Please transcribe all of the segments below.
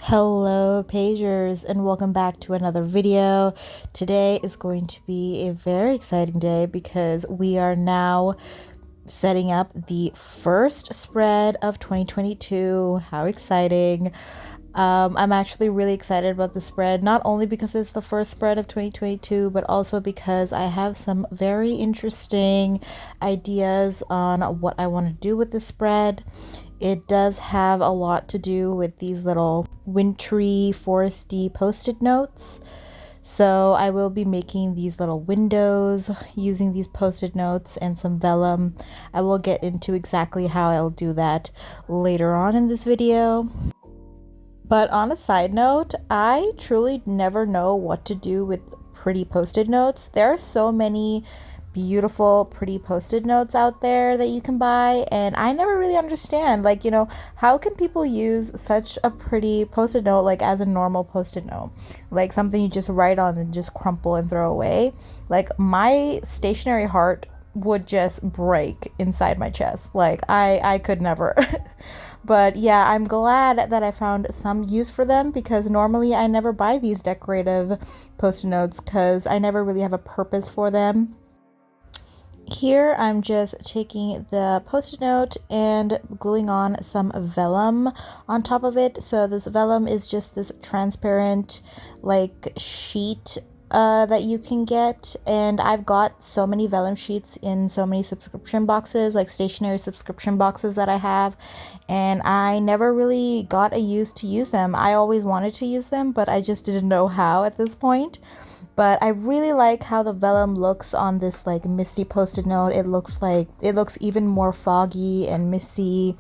Hello pagers, and welcome back to another video. Today is going to be a very exciting day because we are now setting up the first spread of 2022. How exciting. I'm actually really excited about the spread, not only because it's the first spread of 2022, but also because I have some very interesting ideas on what I want to do with the spread. It does have a lot to do with these little wintry, foresty post-it notes. So I will be making these little windows using these post-it notes and some vellum. I will get into exactly how I'll do that later on in this video. But on a side note, I truly never know what to do with pretty post-it notes. There are so many beautiful pretty post-it notes out there that you can buy, and I never really understand, like, how can people use such a pretty post-it note like as a normal post-it note, like something you just write on and just crumple and throw away. Like, my stationary heart would just break inside my chest. Like, I could never. But yeah, I'm glad that I found some use for them, because normally I never buy these decorative post-it notes because I never really have a purpose for them. Here I'm just taking the post-it note and gluing on some vellum on top of it. So this vellum is just this transparent like sheet that you can get, and I've got so many vellum sheets in so many subscription boxes, like stationery subscription boxes that I have, and I never really got a use to use them. I always wanted to use them, but I just didn't know how at this point. But I really like how the vellum looks on this like misty post-it note. It looks even more foggy and misty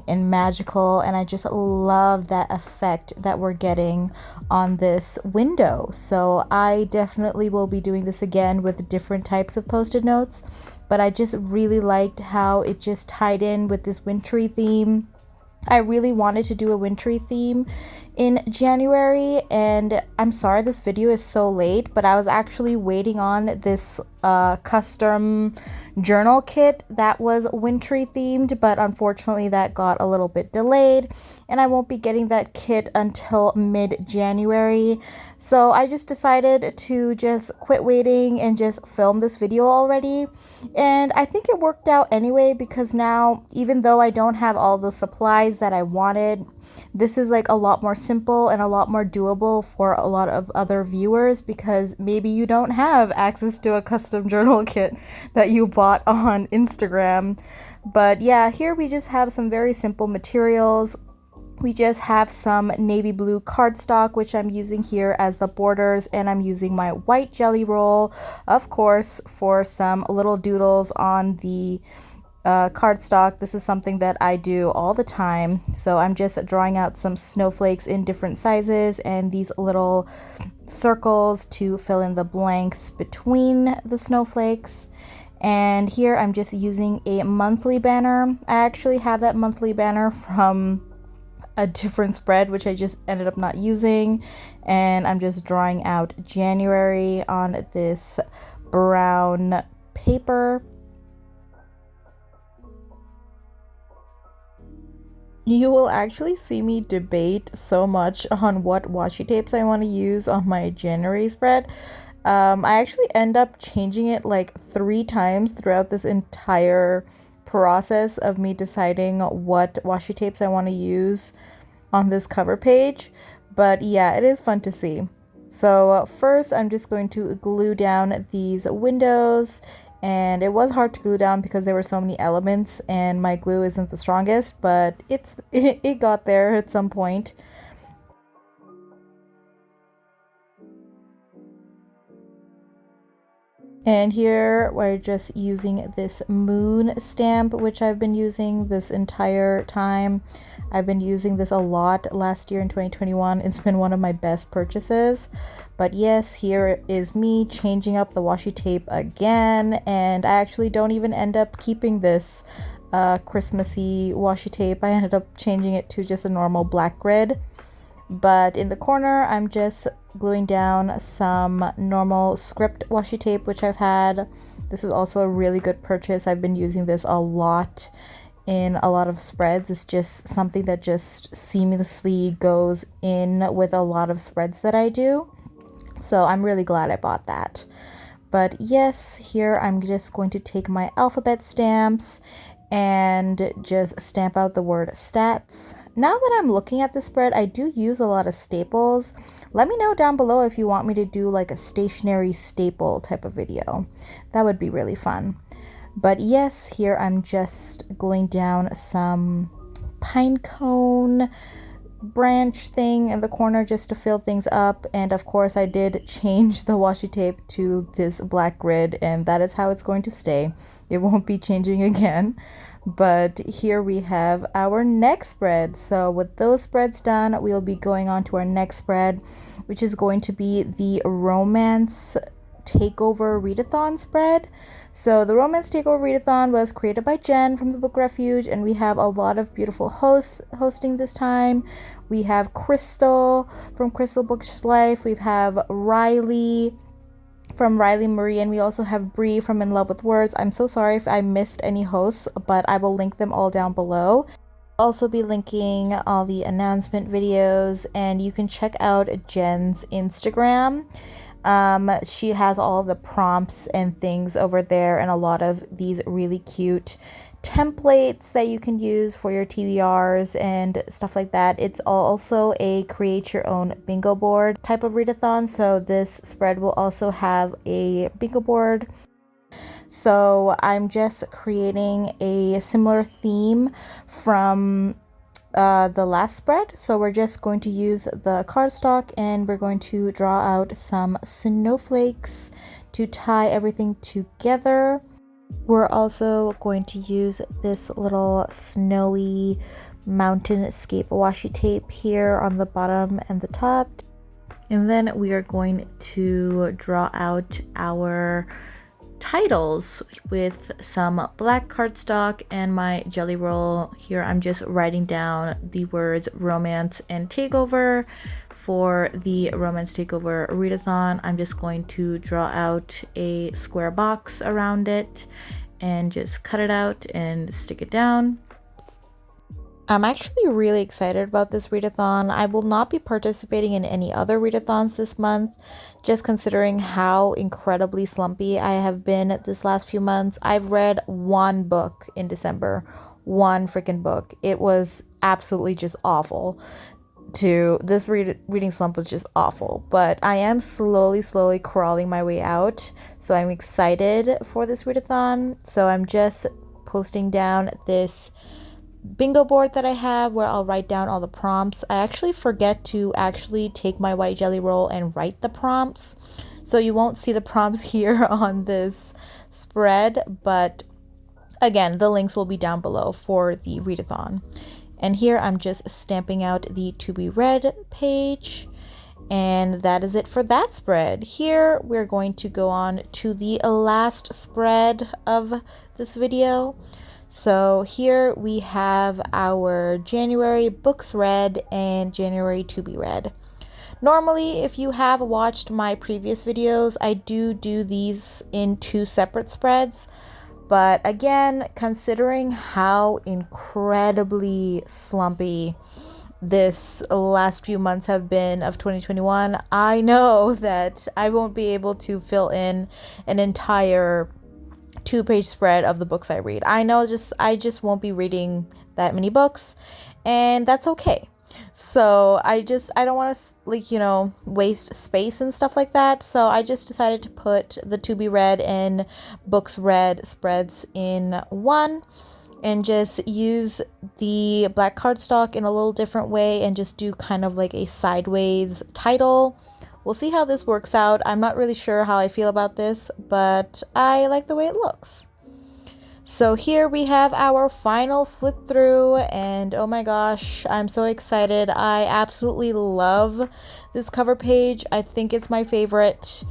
and magical, and I just love that effect that we're getting on this window. So I definitely will be doing this again with different types of post-it notes, but I just really liked how it just tied in with this wintry theme. I really wanted to do a wintry theme in January, and I'm sorry this video is so late, but I was actually waiting on this custom journal kit that was wintry themed, but unfortunately that got a little bit delayed, and I won't be getting that kit until mid-January. So I just decided to just quit waiting and just film this video already. And I think it worked out anyway, because now, even though I don't have all the supplies that I wanted, this is like a lot more simple and a lot more doable for a lot of other viewers, because maybe you don't have access to a custom journal kit that you bought on Instagram. But yeah, here we just have some very simple materials. We just have some navy blue cardstock, which I'm using here as the borders, and I'm using my white jelly roll, of course, for some little doodles on the cardstock. This is something that I do all the time. So I'm just drawing out some snowflakes in different sizes and these little circles to fill in the blanks between the snowflakes. And here I'm just using a monthly banner. I actually have that monthly banner from a different spread, which I just ended up not using, and I'm just drawing out January on this brown paper. You will actually see me debate so much on what washi tapes I want to use on my January spread. I actually end up changing it like 3 times throughout this entire process of me deciding what washi tapes I want to use on this cover page. But yeah, it is fun to see. So first I'm just going to glue down these windows, and it was hard to glue down because there were so many elements and my glue isn't the strongest, but it got there at some point. And here we're just using this moon stamp, which I've been using this entire time. I've been using this a lot last year in 2021. It's been one of my best purchases. But yes, here is me changing up the washi tape again, and I actually don't even end up keeping this Christmassy washi tape. I ended up changing it to just a normal black grid. But in the corner, I'm just gluing down some normal script washi tape, which I've had. This is also a really good purchase. I've been using this a lot in a lot of spreads. It's just something that just seamlessly goes in with a lot of spreads that I do. So I'm really glad I bought that. But yes, here I'm just going to take my alphabet stamps and just stamp out the word stats. Now that I'm looking at the spread, I do use a lot of staples. Let me know down below if you want me to do like a stationary staple type of video. That would be really fun. But yes, here I'm just gluing down some pine cone branch thing in the corner just to fill things up. And of course I did change the washi tape to this black grid, and that is how it's going to stay. It won't be changing again. But here we have our next spread. So with those spreads done, we'll be going on to our next spread, which is going to be the Romance Takeover Readathon spread. So the Romance Takeover Readathon was created by Jen from the Book Refuge, and we have a lot of beautiful hosts hosting this time. We have Crystal from Crystal Books Life. We have Riley from Riley Marie, and we also have Bree from In Love with Words. I'm so sorry if I missed any hosts, but I will link them all down below. I'll also be linking all the announcement videos, and you can check out Jen's Instagram. She has all of the prompts and things over there, and a lot of these really cute templates that you can use for your TBRs and stuff like that. It's also a create your own bingo board type of readathon, so this spread will also have a bingo board. So I'm just creating a similar theme from the last spread. So we're just going to use the cardstock, and we're going to draw out some snowflakes to tie everything together. We're also going to use this little snowy mountainscape washi tape here on the bottom and the top. And then we are going to draw out our titles with some black cardstock and my jelly roll. Here I'm just writing down the words romance and takeover. For the Romance Takeover Readathon, I'm just going to draw out a square box around it and just cut it out and stick it down. I'm actually really excited about this readathon. I will not be participating in any other readathons this month, just considering how incredibly slumpy I have been this last few months. I've read one book in December, one freaking book. It was absolutely just awful. This reading slump was just awful, but I am slowly crawling my way out, so I'm excited for this readathon. So I'm just posting down this bingo board that I have where I'll write down all the prompts. I actually forget to take my white jelly roll and write the prompts, so you won't see the prompts here on this spread, but again, the links will be down below for the readathon. And here I'm just stamping out the to be read page, and that is it for that spread. Here we're going to go on to the last spread of this video. So here we have our January books read and January to be read. Normally, if you have watched my previous videos, I do these in 2 separate spreads. But again, considering how incredibly slumpy this last few months have been of 2021, I know that I won't be able to fill in an entire 2-page spread of the books I read. I just won't be reading that many books, and that's okay. So I don't want to waste space and stuff like that. So I just decided to put the to be read and books read spreads in one, and just use the black cardstock in a little different way and just do kind of like a sideways title. We'll see how this works out. I'm not really sure how I feel about this, but I like the way it looks. So here we have our final flip through, and oh my gosh, I'm so excited. I absolutely love this cover page. I think it's my favorite,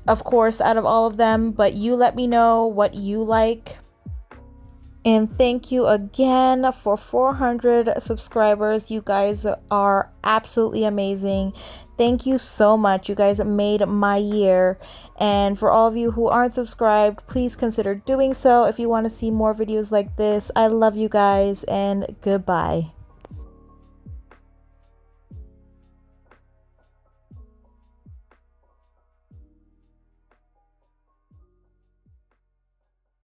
of course, out of all of them, but you let me know what you like. And thank you again for 400 subscribers. You guys are absolutely amazing. Thank you so much. You guys made my year. And for all of you who aren't subscribed, please consider doing so if you want to see more videos like this. I love you guys, and goodbye.